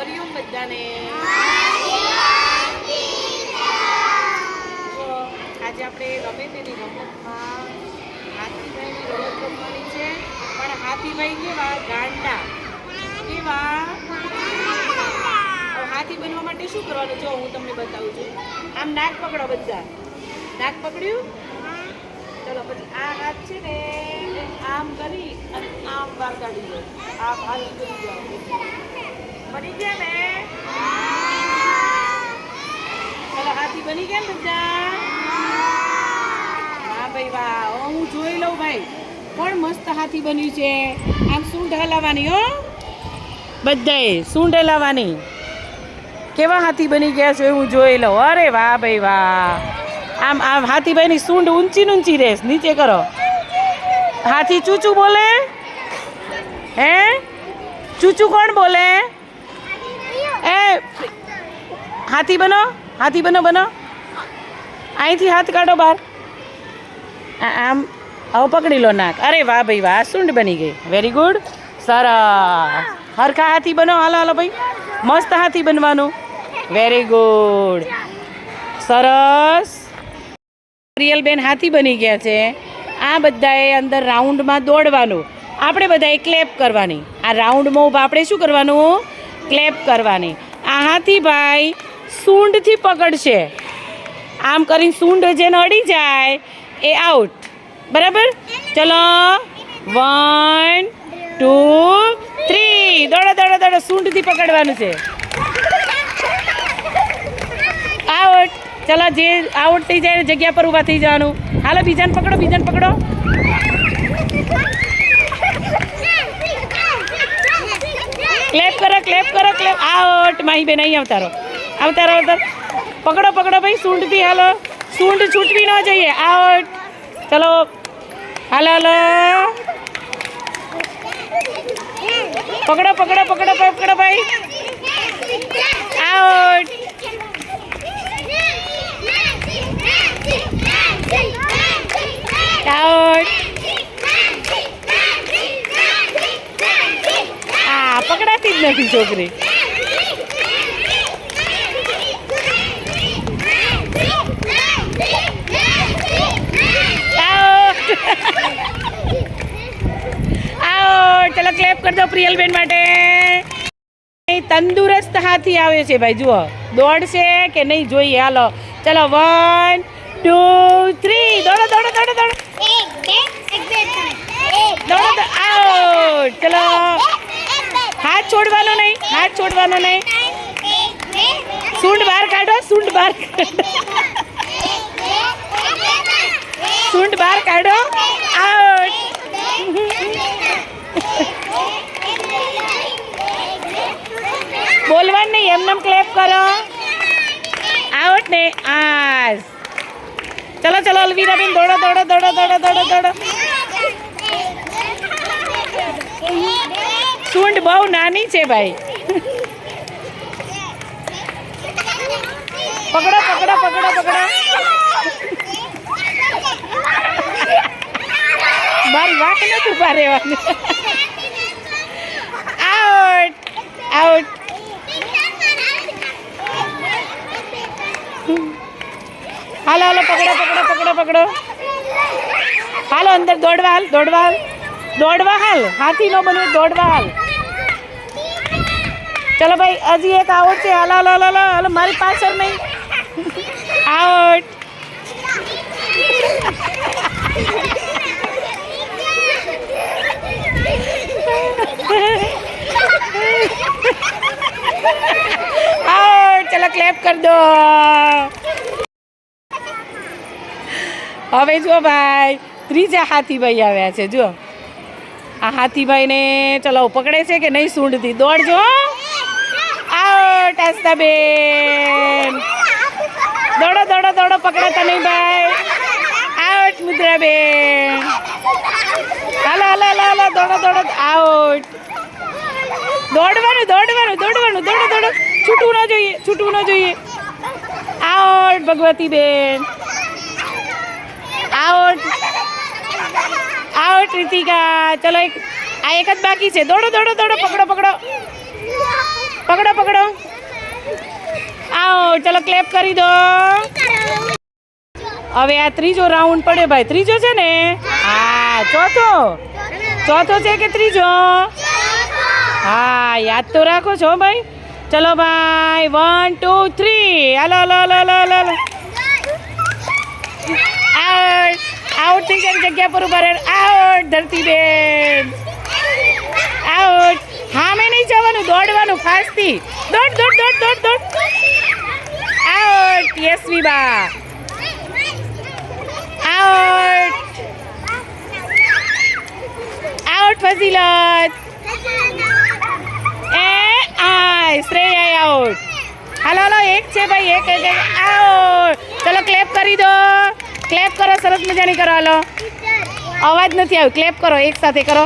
હરિઓમ બધાને. તો આજે આપણે રમે તેની રમતમાં હાથીભાઈની રમત રમવાની છે. પણ હાથીભાઈ કેવા ગાંડા, કેવા હાથી બનવા માટે શું કરવાનું જો હું તમને બતાવું છું. આમ નાક પકડો બધા, નાક પકડ્યું. ચલો પછી આ હાથ છે ને આમ કરી અને આમ બહાર કાઢી દો. આમ હાથ કરી જાઓ. બની ગયા ને? ચલો હાથી બની ગયા ને બધા? હા ભાઈ વાહ. હું જોઈ લઉં ભાઈ પણ મસ્ત હાથી બન્યું છે. આમ સૂંઢ હલાવવાની હો, બધાએ સૂંઢ હલાવવાની. કેવા હાથી બની ગયા છે હું જોઈ લઉં. અરે વાહ ભાઈ વાહ. આમ આમ હાથીભાઈની સૂંઢ ઊંચી ઊંચી રહેશ. નીચે કરો. હાથી ચૂચું બોલે? હે ચૂચું કોણ બોલે? એ હાથી બનો, હાથી બનો બનો. અહીંથી હાથ કાઢો બહાર. આમ હવે પકડી લો નાક. અરે વાહ ભાઈ વાહ. સૂંઢ બની ગઈ. Very good. સરસ. હરખા હાથી બનો. હાલો હાલો ભાઈ, મસ્ત હાથી બનવાનું. Very good. સરસ. રિયલબેન હાથી બની ગયા છે. આ બધાએ અંદર રાઉન્ડમાં દોડવાનું. આપણે બધાએ ક્લેપ કરવાની. આ રાઉન્ડમાં ઊભા આપણે શું કરવાનું? ક્લેપ કરવાની. આ હાથીભાઈ સૂંઢથી પકડશે. આમ કરીને સૂંઢ જેને અડી જાય એ આઉટ. બરાબર? ચલો 1 2 3. દોડો દોડો દોડો. સૂંઢથી પકડવાનું છે. આઉટ. ચલો જે આઉટ થઈ જાય જગ્યા પર ઊભા થઈ જવાનું. હાલો બીજાને પકડો, બીજાને પકડો. ક્લેપ કરો, ક્લેપ કરો, ક્લેપ. આઉટ. માહી બેન અહીં અવતારો, અવતારો અવતાર. પકડો પકડો ભાઈ સૂંઢથી. હાલો સૂંઢ છૂટવી ન જોઈએ. આઉટ. ચલો હાલો હાલો. પકડો પકડો પકડો પકડો ભાઈ. આઉટ. આઉટ. આ પકડાતી જ નથી છોકરી. આઉટ. ચલો ક્લેપ કરી દો પ્રિયલબેન માટે. તંદુરસ્ત હાથી આવે છે ભાઈ. જુઓ દોડશે કે નહીં જોઈએ. હાલો ચલો 1 2 3. દોડો દોડો દોડો દોડો દોડો. આઉટ. ચલો હાથ છોડવાનો નહીં, હાથ છોડવાનો નહીં. સૂંઢ બહાર કાઢો, સૂંઢ બહાર કાઢો, સૂંઢ બહાર કાઢો. આઉટ. બોલવાનું નહીં, એમનેમ ક્લેપ કરો. આઉટ ને. આસ. ચલો ચલો અલવીરાબેન દોડો દોડો દોડો દોડો દોડો દોડો. સૂંઢ બહુ નાની છે ભાઈ. પકડો પકડો પકડો પકડો. મારી વાંક નથી ઉભા રહેવાનું. આઉટ. આઉટ. હાલો હાલો પકડો પકડો પકડો પકડો. હાલો અંદર દોડવા હાલ, દોડવા હાલ, દોડવા હાલ. હાથી નો બનવું, દોડવા હાલ. ચલો ભાઈ હજી એક આઉટ છે. હાલો હાલો હાલો હાલો. મારી પાછળ નહીં. આઉટ. આઉટ. ચલો ક્લેપ કરી દો. હવે જુઓ ભાઈ ત્રીજા હાથીભાઈ આવ્યા છે. જુઓ આ હાથીભાઈને ચલો પકડે છે કે નહીં સૂંઢથી. દોડજો. આઉટ. આસ્તાબેન દોડો દોડો દોડો. પકડાતા નહીં ભાઈ. આઉટ. મુદ્રાબેન હાલો હાલો હાલો હાલો. દોડો દોડો. આઉટ. દોડવાનું દોડવાનું દોડવાનું. દોડો દોડો. છૂટવું ન જોઈએ, છૂટવું ન જોઈએ. આઉટ. ભગવતીબેન આઉટ. આઉટ. રીતિકા. ચલો એક આ એક જ બાકી છે. દોડો દોડો દોડો. પકડો પકડો. પકડો પકડો. આવો ચલો ક્લેપ કરી દો. હવે આ ત્રીજો રાઉન્ડ પડે ભાઈ. ત્રીજો છે ને? હા. ચોથો છે કે ત્રીજો? હા યાદ તો રાખો છો ભાઈ. ચલો ભાઈ 1 2 3 હાલો હાલો હાલો હાલો હાલો. આઉટ થઈ જાય. જગ્યા પર ઉભા રહે. આઉટ ધરતીબેન. આઉટ. હા મેં નહીં જવાનું, દોડવાનું ફાસ્ટથી. દોડ દોડ દોડ દોડ દોડ. આઉટ યશવી બા. આઉટ. આઉટ ફઝીલત. શ્રેયા આઉટ. હાલો હાલો એક છે ભાઈ. એક આઉટ. ચલો ક્લેપ કરી દો. ક્લેપ કરો. સરસ મજાની કરો. હાલો અવાજ નથી આવ્યો. ક્લેપ કરો એક સાથે કરો.